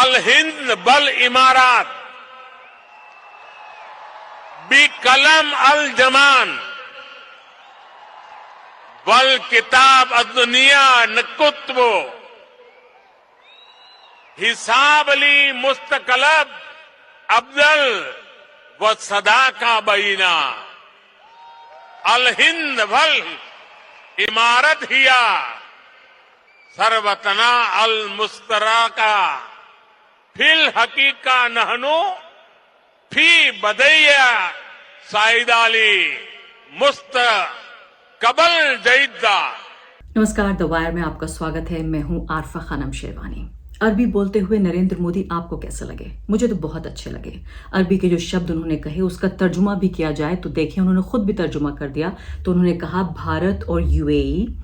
अल हिंद बल इमारात बी कलम अल जमान बल किताब अदुनिया नकुत्बो हिसाब अली मुस्तकलब अब्दल व सदा का बीना अल हिंद बल इमारत हिया सरवतना अल मुस्तरा का फिल हकीका नहनु फी बदैया साइदाली मुस्त कबल जईदा। नमस्कार, द वायर में आपका स्वागत है। मैं हूं आरफा खानम शेरवानी। अरबी बोलते हुए नरेंद्र मोदी आपको कैसे लगे? मुझे तो बहुत अच्छे लगे। अरबी के जो शब्द उन्होंने कहे उसका तर्जुमा भी किया जाए तो देखिए, उन्होंने खुद भी तर्जुमा कर दिया। तो उन्होंने कहा भारत और यूएई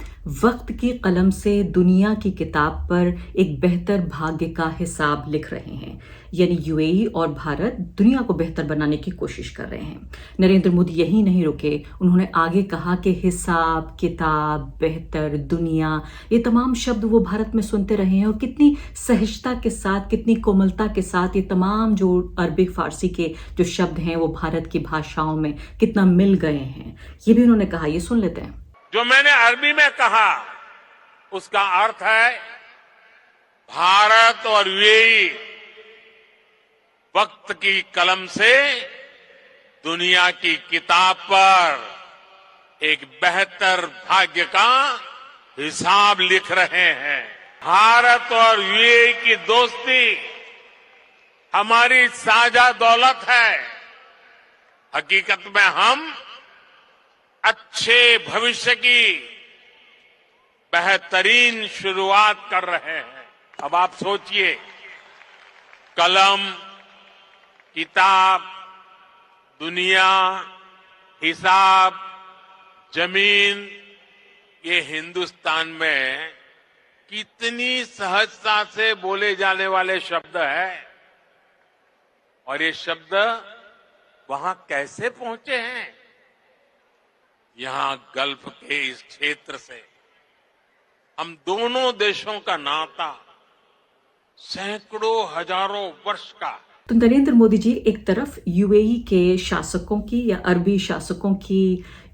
वक्त की कलम से दुनिया की किताब पर एक बेहतर भाग्य का हिसाब लिख रहे हैं। यानी यूएई और भारत दुनिया को बेहतर बनाने की कोशिश कर रहे हैं। नरेंद्र मोदी यही नहीं रुके, उन्होंने आगे कहा कि हिसाब किताब, बेहतर, दुनिया, ये तमाम शब्द वो भारत में सुनते रहे हैं और कितनी सहजता के साथ, कितनी कोमलता के साथ ये तमाम जो अरबी फारसी के जो शब्द हैं वो भारत की भाषाओं में कितना मिल गए हैं, ये भी उन्होंने कहा। ये सुन लेते हैं। जो मैंने अरबी में कहा उसका अर्थ है भारत और यूएई वक्त की कलम से दुनिया की किताब पर एक बेहतर भाग्य का हिसाब लिख रहे हैं। भारत और यूएई की दोस्ती हमारी साझा दौलत है। हकीकत में हम अच्छे भविष्य की बेहतरीन शुरुआत कर रहे हैं। अब आप सोचिए, कलम, किताब, दुनिया, हिसाब, जमीन, ये हिंदुस्तान में कितनी सहजता से बोले जाने वाले शब्द है और ये शब्द वहां कैसे पहुंचे हैं? यहां गल्फ के इस क्षेत्र से हम दोनों देशों का नाता सैकड़ों हजारों वर्ष का। तो नरेंद्र मोदी जी एक तरफ यूएई के शासकों की या अरबी शासकों की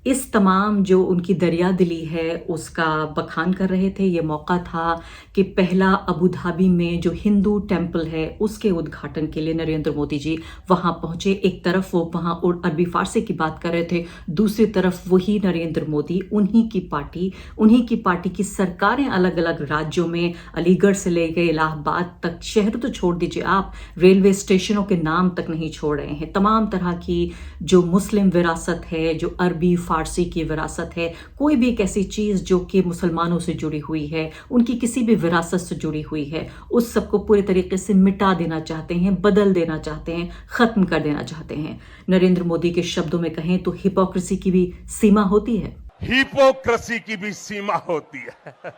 इस तमाम जो उनकी दरिया दिली है उसका बखान कर रहे थे। ये मौका था कि पहला अबू धाबी में जो हिंदू टेम्पल है उसके उद्घाटन के लिए नरेंद्र मोदी जी वहां पहुंचे। एक तरफ वो वहां अरबी फारसी की बात कर रहे थे, दूसरी तरफ वही नरेंद्र मोदी, उन्हीं की पार्टी की सरकारें अलग अलग राज्यों में, अलीगढ़ से ले गए इलाहाबाद तक, शहर तो छोड़ दीजिए आप, रेलवे स्टेशनों के नाम तक नहीं छोड़ रहे हैं। तमाम तरह की जो मुस्लिम विरासत है, जो अरबी फारसी की विरासत है, कोई भी एक ऐसी चीज जो कि मुसलमानों से जुड़ी हुई है, उनकी किसी भी विरासत से जुड़ी हुई है, उस सबको पूरे तरीके से मिटा देना चाहते हैं, बदल देना चाहते हैं, खत्म कर देना चाहते हैं। नरेंद्र मोदी के शब्दों में कहें तो हिपोक्रेसी की भी सीमा होती है। हिपोक्रेसी की भी सीमा होती है।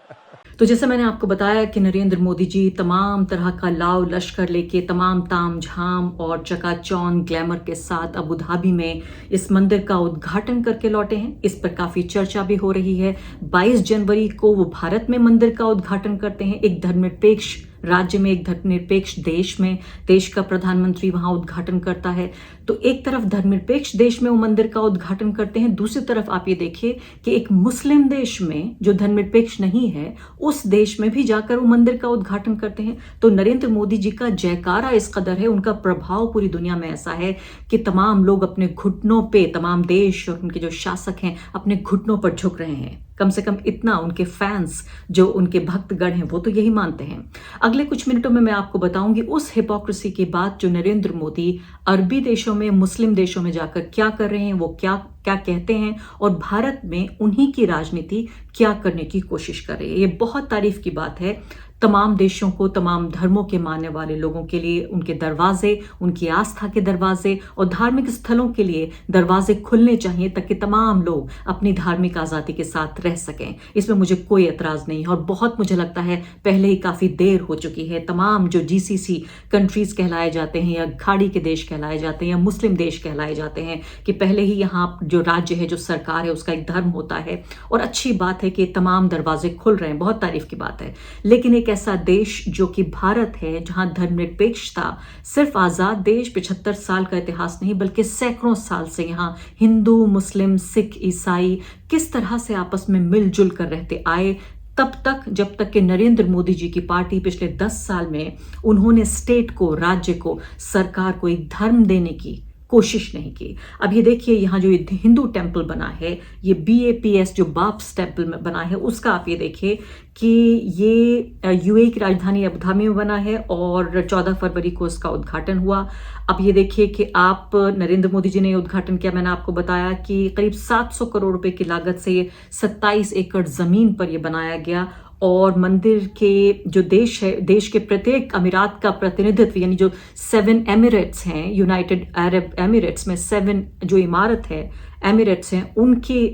तो जैसे मैंने आपको बताया कि नरेंद्र मोदी जी तमाम तरह का लाव लश्कर लेके, तमाम ताम झाम और चकाचौंध ग्लैमर के साथ अबू धाबी में इस मंदिर का उद्घाटन करके लौटे हैं। इस पर काफी चर्चा भी हो रही है। 22 जनवरी को वो भारत में मंदिर का उद्घाटन करते हैं। एक धर्मनिरपेक्ष राज्य में, एक धर्मनिरपेक्ष देश में, देश का प्रधानमंत्री वहां उद्घाटन करता है। तो एक तरफ धर्मनिरपेक्ष देश में वो मंदिर का उद्घाटन करते हैं, दूसरी तरफ आप ये देखिए कि एक मुस्लिम देश में जो धर्मनिरपेक्ष नहीं है उस देश में भी जाकर वो मंदिर का उद्घाटन करते हैं। तो नरेंद्र मोदी जी का जयकारा इस कदर है, उनका प्रभाव पूरी दुनिया में ऐसा है कि तमाम लोग अपने घुटनों पे, तमाम देश और उनके जो शासक हैं अपने घुटनों पर झुक रहे हैं। कम से कम इतना उनके फैंस, जो उनके भक्तगण हैं, वो तो यही मानते हैं। अगले कुछ मिनटों में मैं आपको बताऊंगी उस हिपोक्रेसी की बात जो नरेंद्र मोदी अरबी देशों में, मुस्लिम देशों में जाकर क्या कर रहे हैं, वो क्या क्या कहते हैं और भारत में उन्हीं की राजनीति क्या करने की कोशिश कर रही है। ये बहुत तारीफ की बात है। तमाम देशों को, तमाम धर्मों के मानने वाले लोगों के लिए उनके दरवाजे, उनकी आस्था के दरवाजे और धार्मिक स्थलों के लिए दरवाजे खुलने चाहिए ताकि तमाम लोग अपनी धार्मिक आज़ादी के साथ रह सकें। इसमें मुझे कोई एतराज नहीं है और बहुत मुझे लगता है पहले ही काफ़ी देर हो चुकी है। तमाम जो जीसीसी कंट्रीज कहलाए जाते हैं या खाड़ी के देश कहलाए जाते हैं या मुस्लिम देश कहलाए जाते हैं कि पहले ही यहाँ जो राज्य है, जो सरकार है, उसका एक धर्म होता है और अच्छी बात है कि तमाम दरवाजे खुल रहे हैं, बहुत तारीफ की बात है। लेकिन एक एक ऐसा देश जो कि भारत है, जहां धर्मनिरपेक्षता सिर्फ आजाद देश 75 साल का इतिहास नहीं बल्कि सैकड़ों साल से यहाँ हिंदू, मुस्लिम, सिख, ईसाई किस तरह से आपस में मिलजुल कर रहते आए, तब तक जब तक कि नरेंद्र मोदी जी की पार्टी पिछले 10 साल में उन्होंने स्टेट को, राज्य को, सरकार को एक धर्म देने की कोशिश नहीं की। अब ये देखिए, यहाँ जो हिंदू टेम्पल बना है, ये BAPS जो बाप्स टेम्पल में बना है, उसका आप ये देखिए कि ये UAE की राजधानी अबू धाबी में बना है और 14 फरवरी को इसका उद्घाटन हुआ। अब ये देखिए कि आप नरेंद्र मोदी जी ने उद्घाटन किया। मैंने आपको बताया कि करीब 700 करोड़ रुपए की लागत से ये 27 एकड़ जमीन पर यह बनाया गया और मंदिर के जो देश है, देश के प्रत्येक अमीरात का प्रतिनिधित्व, यानी जो 7 एमिरेट्स हैं, यूनाइटेड अरब एमिरेट्स में 7 जो इमारत है, एमिरेट्स हैं, उनके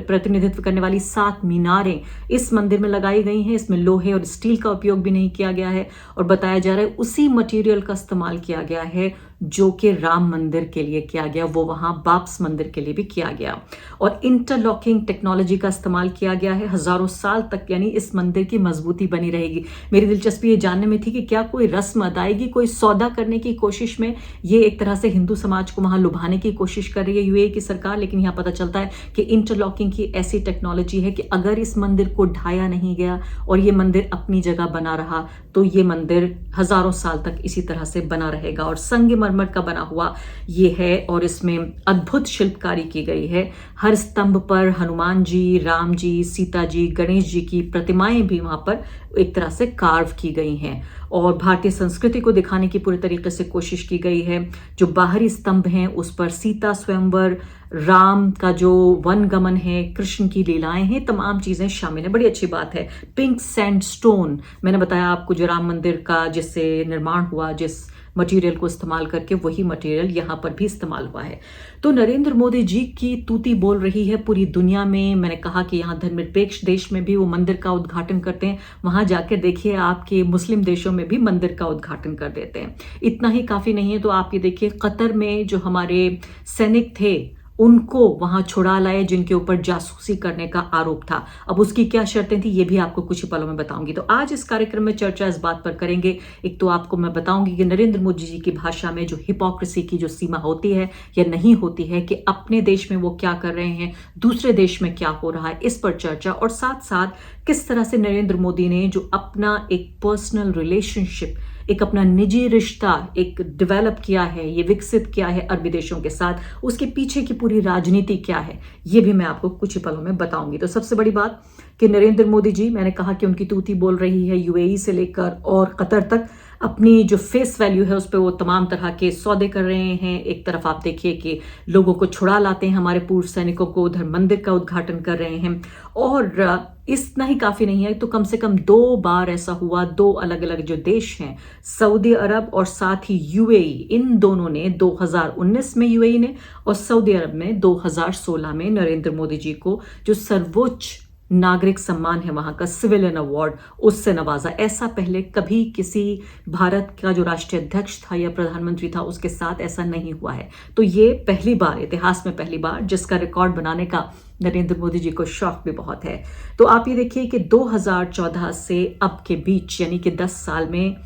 प्रतिनिधित्व करने वाली 7 मीनारें इस मंदिर में लगाई गई हैं। इसमें लोहे और स्टील का उपयोग भी नहीं किया गया है और बताया जा रहा है उसी मटेरियल का इस्तेमाल किया गया है जो कि राम मंदिर के लिए किया गया, वो वहां बाप्स मंदिर के लिए भी किया गया। और इंटरलॉकिंग टेक्नोलॉजी का इस्तेमाल किया गया है हजारों साल तक, यानी इस मंदिर की मजबूती बनी रहेगी। मेरी दिलचस्पी ये जानने में थी कि क्या कोई रस्म अदायगी, कोई सौदा करने की कोशिश में ये एक तरह से हिंदू समाज को वहां लुभाने की कोशिश कर रही है UAE की सरकार, लेकिन यहां पता चलता है कि इंटरलॉकिंग की ऐसी टेक्नोलॉजी है कि अगर इस मंदिर को ढाया नहीं गया और ये मंदिर अपनी जगह बना रहा तो ये मंदिर हजारों साल तक इसी तरह से बना रहेगा। और संगमरमर का बना हुआ ये है और इसमें अद्भुत शिल्पकारी की गई है। हर स्तंभ पर हनुमान जी, राम जी, सीता जी, गणेश जी की प्रतिमाएं भी वहां पर एक तरह से कार्व की गई हैं और भारतीय संस्कृति को दिखाने की पूरी तरीके से कोशिश की गई है। जो बाहरी स्तंभ हैं उस पर सीता स्वयंवर, राम का जो वनगमन है, कृष्ण की लीलाएं हैं, तमाम चीजें शामिल है। बड़ी अच्छी बात है। पिंक सैंडस्टोन, मैंने बताया आपको, जो राम मंदिर का जिससे निर्माण हुआ, जिस मटेरियल को इस्तेमाल करके, वही मटेरियल यहाँ पर भी इस्तेमाल हुआ है। तो नरेंद्र मोदी जी की तूती बोल रही है पूरी दुनिया में। मैंने कहा कि यहाँ धर्मनिरपेक्ष देश में भी वो मंदिर का उद्घाटन करते हैं, वहां जाकर देखिए आपके मुस्लिम देशों में भी मंदिर का उद्घाटन कर देते हैं। इतना ही काफी नहीं है तो आप ये देखिए, कतर में जो हमारे सैनिक थे उनको वहां छुड़ा लाए जिनके ऊपर जासूसी करने का आरोप था। अब उसकी क्या शर्तें थी ये भी आपको कुछ ही पलों में बताऊंगी। तो आज इस कार्यक्रम में चर्चा इस बात पर करेंगे। एक तो आपको मैं बताऊंगी कि नरेंद्र मोदी जी की भाषा में जो हिपोक्रेसी की जो सीमा होती है या नहीं होती है, कि अपने देश में वो क्या कर रहे हैं, दूसरे देश में क्या हो रहा है, इस पर चर्चा, और साथ साथ किस तरह से नरेंद्र मोदी ने जो अपना एक पर्सनल रिलेशनशिप, एक अपना निजी रिश्ता एक डेवलप किया है, ये विकसित किया है अरबी देशों के साथ, उसके पीछे की पूरी राजनीति क्या है, ये भी मैं आपको कुछ ही पलों में बताऊंगी। तो सबसे बड़ी बात कि नरेंद्र मोदी जी, मैंने कहा कि उनकी तूती बोल रही है, UAE से लेकर और कतर तक अपनी जो फेस वैल्यू है उस पर वो तमाम तरह के सौदे कर रहे हैं। एक तरफ आप देखिए कि लोगों को छुड़ा लाते हैं, हमारे पूर्व सैनिकों को, उधर मंदिर का उद्घाटन कर रहे हैं। और इतना ही काफी नहीं है तो कम से कम 2 बार ऐसा हुआ, 2 अलग अलग जो देश हैं, सऊदी अरब और साथ ही UAE, इन दोनों ने 2019 में UAE ने और सऊदी अरब में 2016 में नरेंद्र मोदी जी को जो सर्वोच्च नागरिक सम्मान है वहां का, सिविलियन अवार्ड, उससे नवाजा। ऐसा पहले कभी किसी भारत का जो राष्ट्रीय अध्यक्ष था या प्रधानमंत्री था उसके साथ ऐसा नहीं हुआ है। तो ये पहली बार, इतिहास में पहली बार, जिसका रिकॉर्ड बनाने का नरेंद्र मोदी जी को शौक भी बहुत है। तो आप ये देखिए कि 2014 से अब के बीच, यानी कि 10 साल में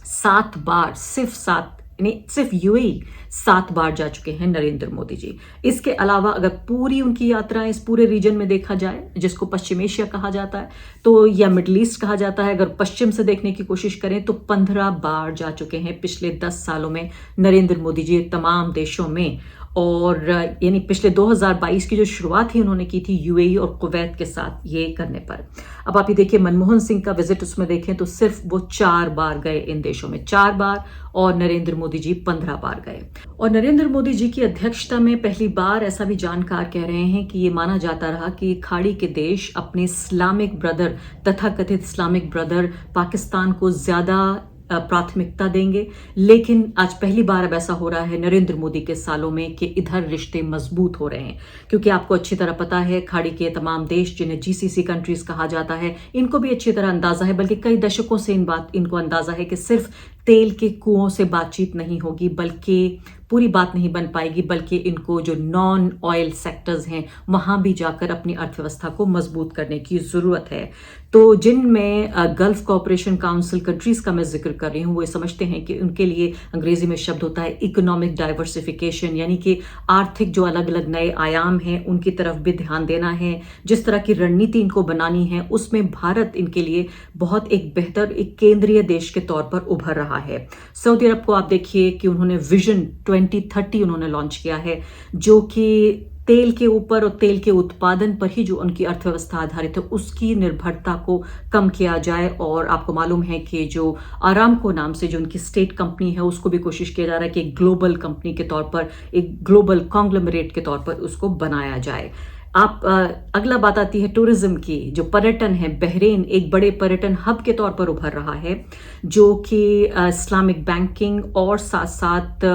7 बार, सिर्फ UAE 7 बार जा चुके हैं नरेंद्र मोदी जी। इसके अलावा अगर पूरी उनकी यात्रा इस पूरे रीजन में देखा जाए, जिसको पश्चिम एशिया कहा जाता है तो या मिडिल ईस्ट कहा जाता है, अगर पश्चिम से देखने की कोशिश करें तो 15 बार जा चुके हैं पिछले 10 सालों में नरेंद्र मोदी जी तमाम देशों में। और यानी पिछले 2022 की जो शुरुआत ही उन्होंने की थी UAE और कुवैत के साथ ये करने पर। अब आप ये देखिए मनमोहन सिंह का विजिट उसमें देखें तो सिर्फ वो 4 बार गए इन देशों में, 4 बार, और नरेंद्र मोदी जी 15 बार गए। और नरेंद्र मोदी जी की अध्यक्षता में पहली बार ऐसा भी जानकार कह रहे हैं कि ये माना जाता रहा कि खाड़ी के देश अपने इस्लामिक ब्रदर, तथाकथित इस्लामिक ब्रदर पाकिस्तान को ज्यादा प्राथमिकता देंगे, लेकिन आज पहली बार अब ऐसा हो रहा है नरेंद्र मोदी के सालों में कि इधर रिश्ते मजबूत हो रहे हैं। क्योंकि आपको अच्छी तरह पता है खाड़ी के तमाम देश जिन्हें GCC कंट्रीज कहा जाता है, इनको भी अच्छी तरह अंदाजा है, बल्कि कई दशकों से इनको अंदाजा है कि सिर्फ तेल के कुओं से बातचीत नहीं होगी, बल्कि पूरी बात नहीं बन पाएगी, बल्कि इनको जो नॉन ऑयल सेक्टर्स हैं वहां भी जाकर अपनी अर्थव्यवस्था को मजबूत करने की जरूरत है। तो जिनमें गल्फ कोऑपरेशन काउंसिल कंट्रीज का मैं जिक्र कर रही हूँ, वो समझते हैं कि उनके लिए अंग्रेजी में शब्द होता है इकोनॉमिक डाइवर्सिफिकेशन, यानी कि आर्थिक जो अलग अलग नए आयाम हैं उनकी तरफ भी ध्यान देना है। जिस तरह की रणनीति इनको बनानी है उसमें भारत इनके लिए बहुत एक बेहतर एक केंद्रीय देश के तौर पर उभर रहा है। सऊदी अरब को आप देखिए कि उन्होंने विजन 2030 उन्होंने लॉन्च किया है, जो कि तेल के ऊपर और तेल के उत्पादन पर ही जो उनकी अर्थव्यवस्था आधारित है उसकी निर्भरता को कम किया जाए। और आपको मालूम है कि जो आरामको नाम से जो उनकी स्टेट कंपनी है उसको भी कोशिश किया जा रहा है कि एक ग्लोबल कंपनी के तौर पर, एक ग्लोबल कॉन्ग्लोमरेट के तौर पर उसको बनाया जाए। अगला बात आती है टूरिज्म की। जो पर्यटन है, बहरीन एक बड़े पर्यटन हब के तौर पर उभर रहा है, जो कि इस्लामिक बैंकिंग और साथ साथ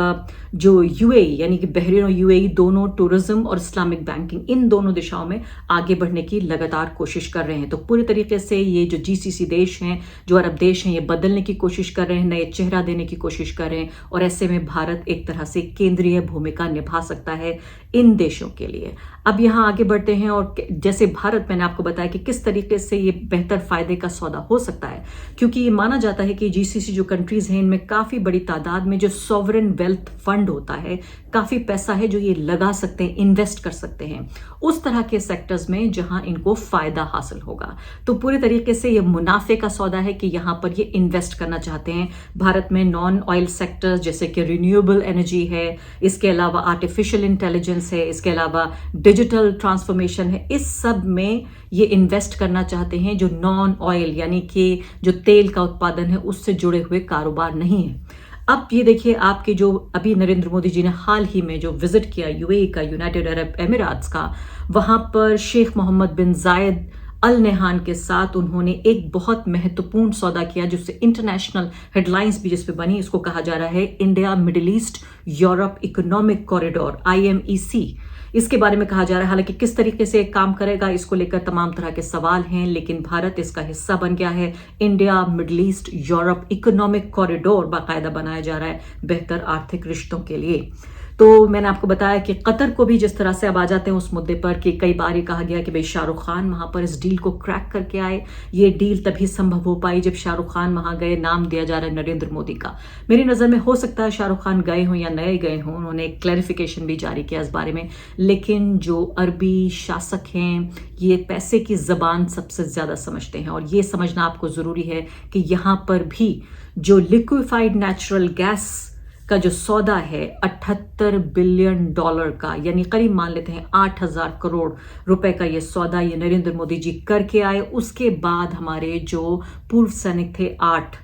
जो यूएई यानी कि बहरीन और यूएई दोनों टूरिज्म और इस्लामिक बैंकिंग इन दोनों दिशाओं में आगे बढ़ने की लगातार कोशिश कर रहे हैं। तो पूरी तरीके से ये जो जीसीसी देश हैं, जो अरब देश हैं, ये बदलने की कोशिश कर रहे हैं, नए चेहरा देने की कोशिश कर रहे हैं। और ऐसे में भारत एक तरह से केंद्रीय भूमिका निभा सकता है इन देशों के लिए। अब यहाँ आगे बढ़ते हैं और जैसे भारत, मैंने आपको बताया कि किस तरीके से ये बेहतर फायदे का सौदा हो सकता है, क्योंकि ये माना जाता है कि जीसीसी जो कंट्रीज हैं इनमें काफी बड़ी तादाद में जो सॉवरेन वेल्थ फंड होता है, काफी पैसा है जो ये लगा सकते हैं, इन्वेस्ट कर सकते हैं उस तरह के सेक्टर्स में जहां इनको फायदा हासिल होगा। तो पूरे तरीके से ये मुनाफे का सौदा है कि यहां पर ये इन्वेस्ट करना चाहते हैं। भारत में नॉन ऑयल सेक्टर्स जैसे कि रिन्यूएबल एनर्जी है, इसके अलावा आर्टिफिशियल इंटेलिजेंस है, इसके अलावा डिजिटल ट्रांसफॉर्मेशन है, इस सब में ये इन्वेस्ट करना चाहते हैं जो नॉन ऑयल यानी कि जो तेल का उत्पादन है उससे जुड़े हुए कारोबार नहीं है। अब ये देखिए आपके जो अभी नरेंद्र मोदी जी ने हाल ही में जो विजिट किया यूएई का, यूनाइटेड अरब एमिरेट्स का, वहां पर शेख मोहम्मद बिन जायद अल नहान के साथ उन्होंने एक बहुत महत्वपूर्ण सौदा किया जिससे इंटरनेशनल हेडलाइंस भी जिस पे बनी। इसको कहा जा रहा है India middle east Europe economic corridor IMEC। इसके बारे में कहा जा रहा है, हालांकि किस तरीके से काम करेगा इसको लेकर तमाम तरह के सवाल हैं, लेकिन भारत इसका हिस्सा बन गया है। India middle east Europe economic corridor बाकायदा बनाया जा रहा है बेहतर आर्थिक रिश्तों के लिए। तो मैंने आपको बताया कि कतर को भी जिस तरह से अब आ जाते हैं उस मुद्दे पर कि कई बार ये कहा गया कि भाई शाहरुख खान वहां पर इस डील को क्रैक करके आए। ये डील तभी संभव हो पाई जब शाहरुख खान वहां गए। नाम दिया जा रहा है नरेंद्र मोदी का। मेरी नजर में हो सकता है शाहरुख खान गए हों या नए गए हों, उन्होंने एक क्लैरिफिकेशन भी जारी किया इस बारे में। लेकिन जो अरबी शासक हैं ये पैसे की जबान सबसे ज्यादा समझते हैं और ये समझना आपको जरूरी है कि यहां पर भी जो लिक्विफाइड नेचुरल गैस का जो सौदा है 78 बिलियन डॉलर का, यानी करीब मान लेते हैं 8,000 करोड़ रुपए का ये सौदा ये नरेंद्र मोदी जी करके आए। उसके बाद हमारे जो पूर्व सैनिक थे 8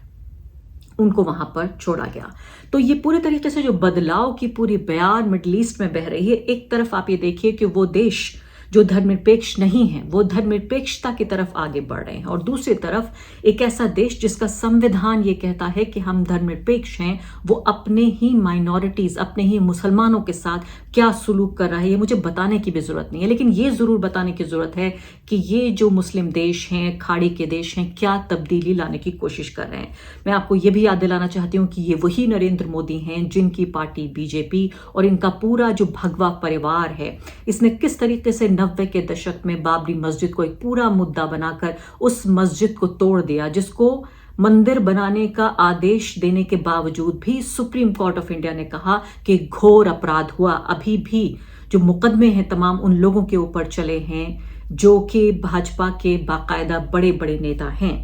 उनको वहां पर छोड़ा गया। तो ये पूरे तरीके से जो बदलाव की पूरी बयार मिडिल ईस्ट में बह रही है, एक तरफ आप ये देखिए कि वो देश जो धर्मनिरपेक्ष नहीं है वो धर्मनिरपेक्षता की तरफ आगे बढ़ रहे हैं और दूसरी तरफ एक ऐसा देश जिसका संविधान ये कहता है कि हम धर्मनिरपेक्ष हैं, वो अपने ही माइनॉरिटीज, अपने ही मुसलमानों के साथ क्या सुलूक कर रहा है ये मुझे बताने की भी जरूरत नहीं है। लेकिन ये जरूर बताने की जरूरत है कि ये जो मुस्लिम देश हैं, खाड़ी के देश हैं, क्या तब्दीली लाने की कोशिश कर रहे हैं। मैं आपको ये भी याद दिलाना चाहती हूँ कि ये वही नरेंद्र मोदी हैं जिनकी पार्टी बीजेपी और इनका पूरा जो भगवा परिवार है इसने किस तरीके से 90 के दशक में बाबरी मस्जिद को एक पूरा मुद्दा बनाकर उस मस्जिद को तोड़ दिया, जिसको मंदिर बनाने का आदेश देने के बावजूद भी सुप्रीम कोर्ट ऑफ इंडिया ने कहा कि घोर अपराध हुआ। अभी भी जो मुकदमे हैं तमाम उन लोगों के ऊपर चले हैं जो कि भाजपा के बाकायदा बड़े बड़े नेता हैं।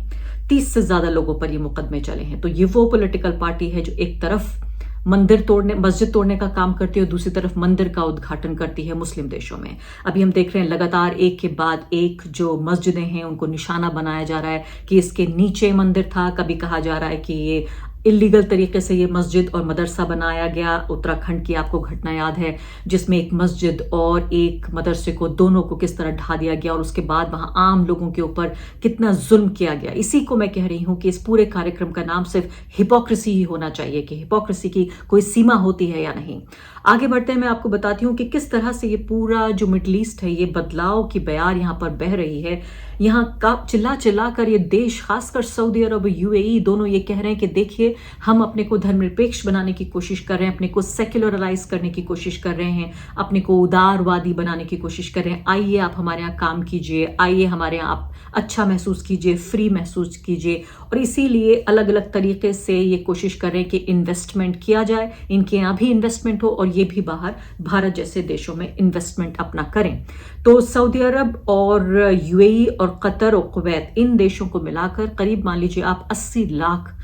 30 से ज्यादा लोगों पर ये मुकदमे चले हैं। तो ये वो पॉलिटिकल पार्टी है जो एक तरफ मस्जिद तोड़ने का काम करती है और दूसरी तरफ मंदिर का उद्घाटन करती है मुस्लिम देशों में। अभी हम देख रहे हैं लगातार एक के बाद एक जो मस्जिदें हैं उनको निशाना बनाया जा रहा है कि इसके नीचे मंदिर था। कभी कहा जा रहा है कि ये इलीगल तरीके से ये मस्जिद और मदरसा बनाया गया। उत्तराखंड की आपको घटना याद है जिसमें एक मस्जिद और एक मदरसे को दोनों को किस तरह ढा दिया गया और उसके बाद वहां आम लोगों के ऊपर कितना जुल्म किया गया। इसी को मैं कह रही हूं कि इस पूरे कार्यक्रम का नाम सिर्फ हिपोक्रेसी ही होना चाहिए कि हिपोक्रेसी की कोई सीमा होती है या नहीं। आगे बढ़ते हैं, मैं आपको बताती हूँ कि किस तरह से ये पूरा जो मिडिल ईस्ट है ये बदलाव की बयार यहाँ पर बह रही है। यहाँ का चिल्ला चिल्ला कर ये देश, खासकर सऊदी अरब यूएई दोनों ये कह रहे हैं कि देखिए लिए हम अपने को धर्मनिरपेक्ष बनाने की कोशिश कर रहे हैं, अपने को सेक्युलराइज करने की कोशिश कर रहे हैं, अपने को उदारवादी बनाने की कोशिश कर रहे हैं। आइए आप हमारे यहाँ काम कीजिए, आइए हमारे यहाँ आप अच्छा महसूस कीजिए, फ्री महसूस कीजिए। और इसीलिए अलग अलग तरीके से ये कोशिश कर रहे हैं कि इन्वेस्टमेंट किया जाए, इनके यहाँ भी इन्वेस्टमेंट हो और ये भी बाहर भारत जैसे देशों में इन्वेस्टमेंट अपना करें। तो सऊदी अरब और यूएई और कतर और कुवैत, इन देशों को मिलाकर करीब मान लीजिए आप 80 लाख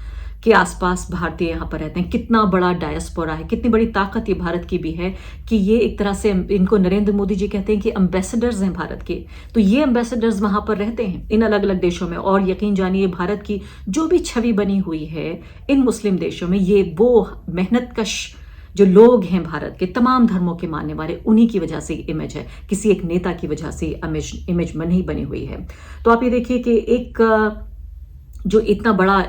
के आसपास भारतीय यहाँ पर रहते हैं। कितना बड़ा डायस्पोरा है, कितनी बड़ी ताकत ये भारत की भी है कि ये एक तरह से, इनको नरेंद्र मोदी जी कहते हैं कि एम्बेसडर्स हैं भारत के। तो ये एम्बेसडर्स वहां पर रहते हैं इन अलग अलग देशों में। और यकीन जानिए भारत की जो भी छवि बनी हुई है इन मुस्लिम देशों में, ये वो मेहनतकश जो लोग हैं भारत के, तमाम धर्मों के मानने वाले, उन्हीं की वजह से इमेज है, किसी एक नेता की वजह से इमेज नहीं बनी हुई है। तो आप ये देखिए कि एक जो इतना बड़ा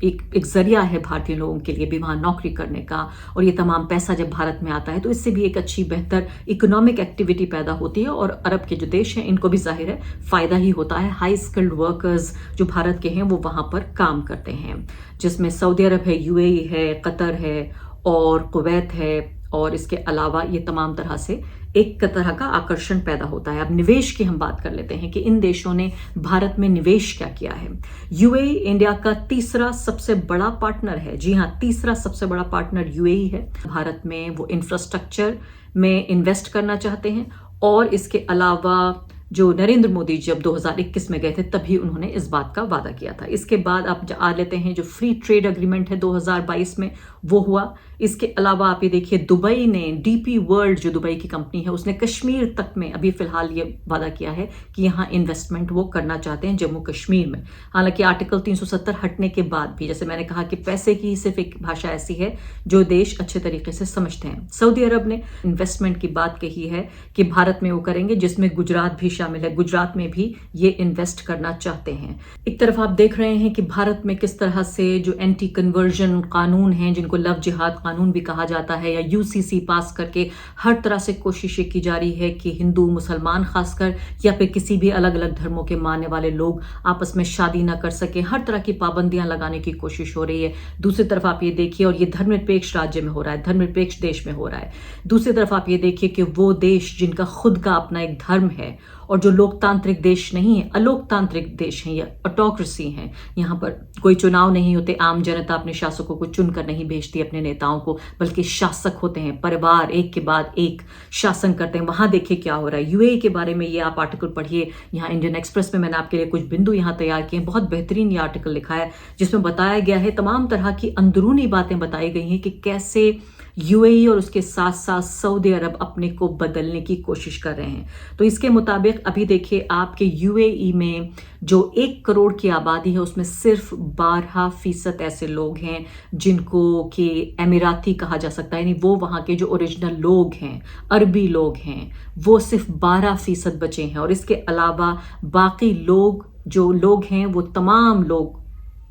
एक जरिया है भारतीय लोगों के लिए भी वहाँ नौकरी करने का, और ये तमाम पैसा जब भारत में आता है तो इससे भी एक अच्छी बेहतर इकोनॉमिक एक्टिविटी पैदा होती है। और अरब के जो देश हैं इनको भी जाहिर है फ़ायदा ही होता है। हाई स्किल्ड वर्कर्स जो भारत के हैं वो वहाँ पर काम करते हैं, जिसमें सऊदी अरब है, यूएई है, कतर है और कुवैत है। और इसके अलावा ये तमाम तरह से एक तरह का आकर्षण पैदा होता है। अब निवेश की हम बात कर लेते हैं कि इन देशों ने भारत में निवेश क्या किया है। यूएई इंडिया का तीसरा सबसे बड़ा पार्टनर है। जी हाँ, तीसरा सबसे बड़ा पार्टनर यूएई है। भारत में वो इंफ्रास्ट्रक्चर में इन्वेस्ट करना चाहते हैं। और इसके अलावा जो नरेंद्र मोदी जब 2021 में गए थे तभी उन्होंने इस बात का वादा किया था। इसके बाद आप आ लेते हैं जो फ्री ट्रेड एग्रीमेंट है 2022 में, वो हुआ। इसके अलावा आप ये देखिए दुबई ने, डीपी वर्ल्ड जो दुबई की कंपनी है, उसने कश्मीर तक में अभी फिलहाल ये वादा किया है कि यहाँ इन्वेस्टमेंट वो करना चाहते हैं जम्मू कश्मीर में। हालांकि आर्टिकल 370 हटने के बाद भी, जैसे मैंने कहा कि पैसे की सिर्फ एक भाषा ऐसी है जो देश अच्छे तरीके से समझते हैं। सऊदी अरब ने इन्वेस्टमेंट की बात कही है कि भारत में वो करेंगे, जिसमें गुजरात भी शामिल है। गुजरात में भी ये इन्वेस्ट करना चाहते हैं। एक तरफ आप देख रहे हैं कि भारत में किस तरह से जो एंटी कन्वर्जन कानून हैं, जिनको लव जिहाद कानून भी कहा जाता है, या यूसीसी पास करके हर तरह से कोशिशें की जा रही है कि हिंदू मुसलमान खासकर, या फिर किसी भी अलग अलग धर्मों के मानने वाले लोग आपस में शादी ना कर सके, हर तरह की पाबंदियां लगाने की कोशिश हो रही है। दूसरी तरफ आप ये देखिए, और ये धर्मनिरपेक्ष राज्य में हो रहा है, धर्मनिरपेक्ष देश में हो रहा है। दूसरी तरफ आप ये देखिए कि वो देश जिनका खुद का अपना एक धर्म है और जो लोकतांत्रिक देश नहीं है, अलोकतांत्रिक देश हैं या ऑटोक्रेसी हैं, यहाँ पर कोई चुनाव नहीं होते, आम जनता अपने शासकों को चुनकर नहीं भेजती अपने नेताओं को, बल्कि शासक होते हैं, परिवार एक के बाद एक शासन करते हैं। वहां देखिए क्या हो रहा है। यूएई के बारे में ये आप आर्टिकल पढ़िए, यहाँ इंडियन एक्सप्रेस में मैंने आपके लिए कुछ बिंदु यहाँ तैयार किए हैं। बहुत बेहतरीन ये आर्टिकल लिखा है जिसमें बताया गया है, तमाम तरह की अंदरूनी बातें बताई गई हैं कि कैसे यूएई और उसके साथ साथ सऊदी अरब अपने को बदलने की कोशिश कर रहे हैं। तो इसके मुताबिक अभी देखिए आपके यूएई में जो 1 करोड़ की आबादी है उसमें सिर्फ 12% ऐसे लोग हैं जिनको कि अमीराती कहा जा सकता है, यानी वो वहाँ के जो ओरिजिनल लोग हैं, अरबी लोग हैं, वो सिर्फ 12% बचे हैं। और इसके अलावा बाकी लोग जो लोग हैं वो तमाम लोग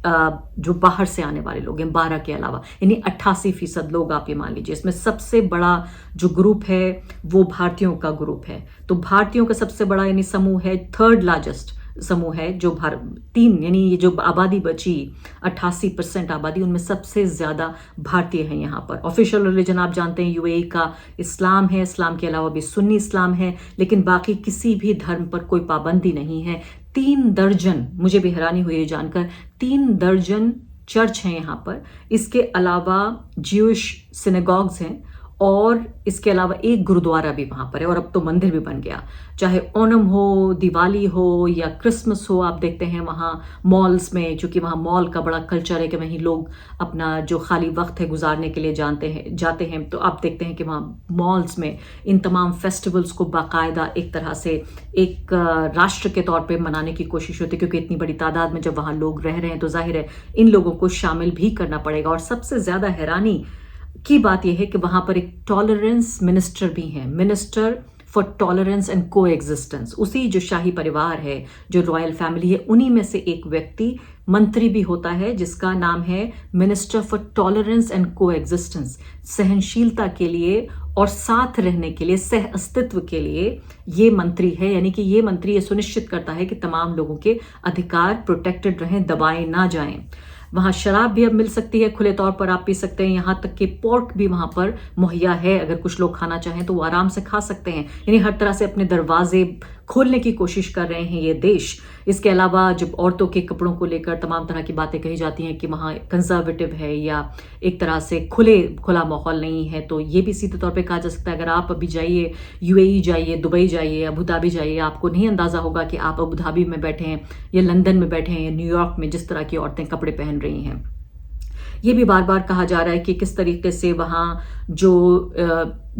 जो बाहर से आने वाले लोग हैं 12 के अलावा, यानी 88% लोग आप ये मान लीजिए। इसमें सबसे बड़ा जो ग्रुप है वो भारतीयों का ग्रुप है। तो भारतीयों का सबसे बड़ा यानी समूह है, 3rd लार्जेस्ट समूह है जो तीन, यानी ये जो आबादी बची 88% आबादी, उनमें सबसे ज्यादा भारतीय हैं यहाँ पर। ऑफिशियल रिलीजन आप जानते हैं यूएई का इस्लाम है, इस्लाम के अलावा भी सुन्नी इस्लाम है, लेकिन बाकी किसी भी धर्म पर कोई पाबंदी नहीं है। 3 दर्जन, मुझे भी हैरानी हुई है जानकर, 3 दर्जन चर्च हैं यहाँ पर। इसके अलावा ज्यूइश सिनेगॉग्स हैं और इसके अलावा एक गुरुद्वारा भी वहां पर है, और अब तो मंदिर भी बन गया। चाहे ओणम हो, दिवाली हो या क्रिसमस हो, आप देखते हैं वहाँ मॉल्स में, चूंकि वहाँ मॉल का बड़ा कल्चर है कि वहीं लोग अपना जो खाली वक्त है गुजारने के लिए जाते हैं, तो आप देखते हैं कि वहाँ मॉल्स में इन तमाम फेस्टिवल्स को बाकायदा एक तरह से एक राष्ट्र के तौर पे मनाने की कोशिश होती है, क्योंकि इतनी बड़ी तादाद में जब वहाँ लोग रह रहे हैं तो जाहिर है इन लोगों को शामिल भी करना पड़ेगा। और सबसे ज्यादा हैरानी की बात यह है कि वहां पर एक टॉलरेंस मिनिस्टर भी हैं, मिनिस्टर फॉर टॉलरेंस एंड को एग्जिस्टेंस। उसी जो शाही परिवार है, जो रॉयल फैमिली है, उन्हीं में से एक व्यक्ति मंत्री भी होता है जिसका नाम है मिनिस्टर फॉर टॉलरेंस एंड को एग्जिस्टेंस। सहनशीलता के लिए और साथ रहने के लिए, सह अस्तित्व के लिए ये मंत्री है, यानी कि ये मंत्री ये सुनिश्चित करता है कि तमाम लोगों के अधिकार प्रोटेक्टेड रहें, दबाए ना जाएं। वहाँ शराब भी अब मिल सकती है, खुले तौर पर आप पी सकते हैं, यहाँ तक कि पोर्क भी वहाँ पर मुहैया है। अगर कुछ लोग खाना चाहें तो वो आराम से खा सकते हैं। यानी हर तरह से अपने दरवाजे खोलने की कोशिश कर रहे हैं ये देश। इसके अलावा जब औरतों के कपड़ों को लेकर तमाम तरह की बातें कही जाती हैं कि वहाँ कंजर्वेटिव है या एक तरह से खुला माहौल नहीं है, तो ये भी सीधे तौर पे कहा जा सकता है। अगर आप अभी जाइए, यूएई जाइए, दुबई जाइए, अबू धाबी जाइए, आपको नहीं अंदाजा होगा कि आप अबू धाबी में बैठे हैं या लंदन में बैठे हैं या न्यूयॉर्क में, जिस तरह की औरतें कपड़े पहन रही हैं। ये भी बार बार कहा जा रहा है कि किस तरीके से वहाँ जो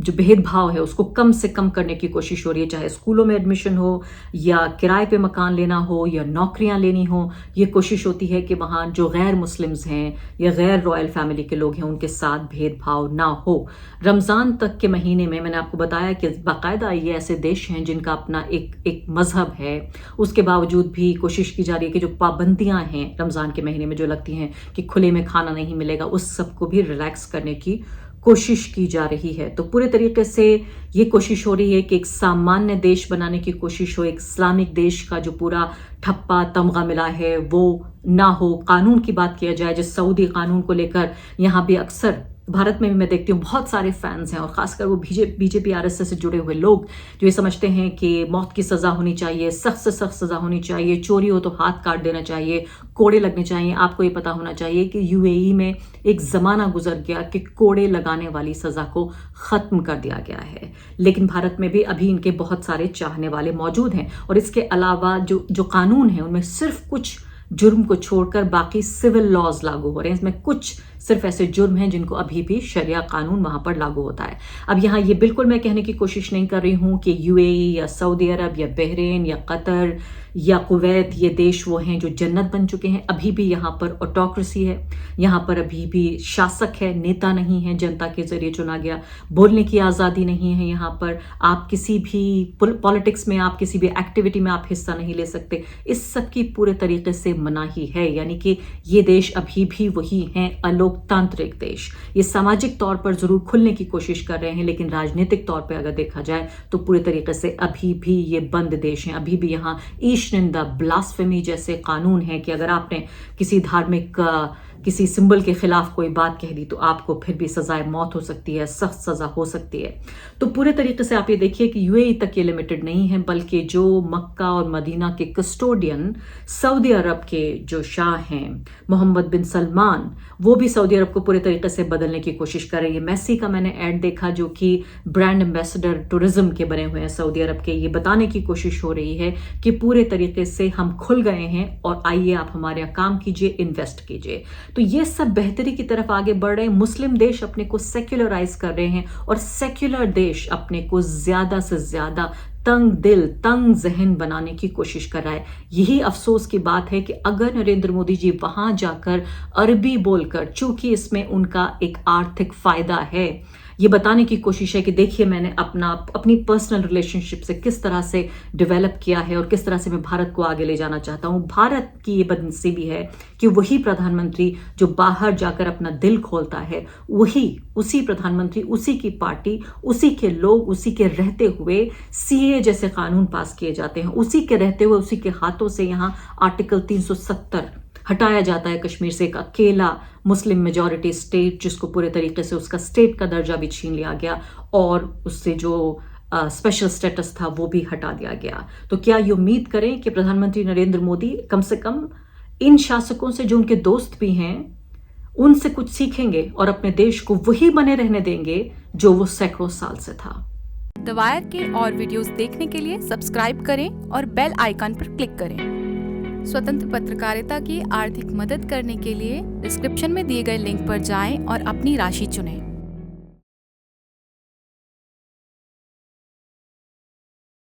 भेदभाव है उसको कम से कम करने की कोशिश हो रही है, चाहे स्कूलों में एडमिशन हो या किराए पे मकान लेना हो या नौकरियां लेनी हो। ये कोशिश होती है कि वहाँ जो गैर मुस्लिम्स हैं या गैर रॉयल फैमिली के लोग हैं उनके साथ भेदभाव ना हो। रमज़ान तक के महीने में मैंने आपको बताया कि बाकायदा ये ऐसे देश हैं जिनका अपना एक मजहब है, उसके बावजूद भी कोशिश की जा रही है कि जो पाबंदियां हैं रमज़ान के महीने में जो लगती हैं कि खुले में खाना नहीं मिलेगा, उस सबको भी रिलैक्स करने की कोशिश की जा रही है। तो पूरे तरीके से ये कोशिश हो रही है कि एक सामान्य देश बनाने की कोशिश हो, एक इस्लामिक देश का जो पूरा ठप्पा तमगा मिला है वो ना हो। कानून की बात किया जाए, जिस सऊदी कानून को लेकर यहाँ भी अक्सर भारत में भी मैं देखती हूँ बहुत सारे फैंस हैं, और खासकर वो बीजेपी आरएसएस से जुड़े हुए लोग जो ये समझते हैं कि मौत की सजा होनी चाहिए, सख्त से सख्त सजा होनी चाहिए, चोरी हो तो हाथ काट देना चाहिए, कोड़े लगने चाहिए। आपको ये पता होना चाहिए कि यूएई में एक जमाना गुजर गया कि कोड़े लगाने वाली सजा को खत्म कर दिया गया है, लेकिन भारत में भी अभी इनके बहुत सारे चाहने वाले मौजूद हैं। और इसके अलावा जो कानून है उनमें सिर्फ कुछ जुर्म को छोड़कर बाकी सिविल लॉज लागू हो रहे हैं। इसमें कुछ सिर्फ ऐसे जुर्म हैं जिनको अभी भी शरिया कानून वहां पर लागू होता है। अब यहाँ ये बिल्कुल मैं कहने की कोशिश नहीं कर रही हूँ कि यूएई या सऊदी अरब या बहरीन या कतर या कुवैत ये देश वो हैं जो जन्नत बन चुके हैं। अभी भी यहाँ पर ऑटोक्रेसी है, यहाँ पर अभी भी शासक है, नेता नहीं है, जनता के जरिए चुना गया। बोलने की आज़ादी नहीं है यहाँ पर। आप किसी भी पॉलिटिक्स में, आप किसी भी एक्टिविटी में आप हिस्सा नहीं ले सकते। इस सब की पूरे तरीके से मनाही है। यानी कि ये देश अभी भी वही हैं, अलोकतांत्रिक देश। ये सामाजिक तौर पर जरूर खुलने की कोशिश कर रहे हैं, लेकिन राजनीतिक तौर पर अगर देखा जाए तो पूरे तरीके से अभी भी ये बंद देश हैं। अभी भी यहाँ निंदा, ब्लास्फेमी जैसे कानून है कि अगर आपने किसी धार्मिक किसी सिंबल के खिलाफ कोई बात कह दी तो आपको फिर भी सजाए मौत हो सकती है, सख्त सजा हो सकती है। तो पूरे तरीके से आप ये देखिए कि यूएई तक ये लिमिटेड नहीं है, बल्कि जो मक्का और मदीना के कस्टोडियन सऊदी अरब के जो शाह हैं मोहम्मद बिन सलमान, वो भी सऊदी अरब को पूरे तरीके से बदलने की कोशिश कर रही है। मेसी का मैंने ऐड देखा जो कि ब्रांड एम्बेसडर टूरिज्म के बने हुए हैं सऊदी अरब के। ये बताने की कोशिश हो रही है कि पूरे तरीके से हम खुल गए हैं और आइए आप हमारे यहाँ काम कीजिए, इन्वेस्ट कीजिए। तो ये सब बेहतरी की तरफ आगे बढ़ रहे हैं। मुस्लिम देश अपने को सेक्युलराइज कर रहे हैं और सेक्युलर देश अपने को ज्यादा से ज्यादा तंग दिल, तंग जहन बनाने की कोशिश कर रहा है। यही अफसोस की बात है कि अगर नरेंद्र मोदी जी वहां जाकर अरबी बोलकर, चूंकि इसमें उनका एक आर्थिक फायदा है, ये बताने की कोशिश है कि देखिए मैंने अपनी पर्सनल रिलेशनशिप से किस तरह से डेवलप किया है और किस तरह से मैं भारत को आगे ले जाना चाहता हूं। भारत की ये बदनसीबी है कि वही प्रधानमंत्री जो बाहर जाकर अपना दिल खोलता है, उसी प्रधानमंत्री, उसी की पार्टी, उसी के लोग, उसी के रहते हुए सीए जैसे कानून पास किए जाते हैं, उसी के रहते हुए, उसी के हाथों से यहाँ आर्टिकल 370 हटाया जाता है कश्मीर से, एक अकेला मुस्लिम मेजॉरिटी स्टेट जिसको पूरे तरीके से उसका स्टेट का दर्जा भी छीन लिया गया और उससे जो स्पेशल स्टेटस था वो भी हटा दिया गया। तो क्या ये उम्मीद करें कि प्रधानमंत्री नरेंद्र मोदी कम से कम इन शासकों से जो उनके दोस्त भी हैं उनसे कुछ सीखेंगे और अपने देश को वही बने रहने देंगे जो वो सैकड़ों साल से था। द वायर के और वीडियोस देखने के लिए सब्सक्राइब करें और बेल आइकन पर क्लिक करें। स्वतंत्र पत्रकारिता की आर्थिक मदद करने के लिए डिस्क्रिप्शन में दिए गए लिंक पर जाएं और अपनी राशि चुनें।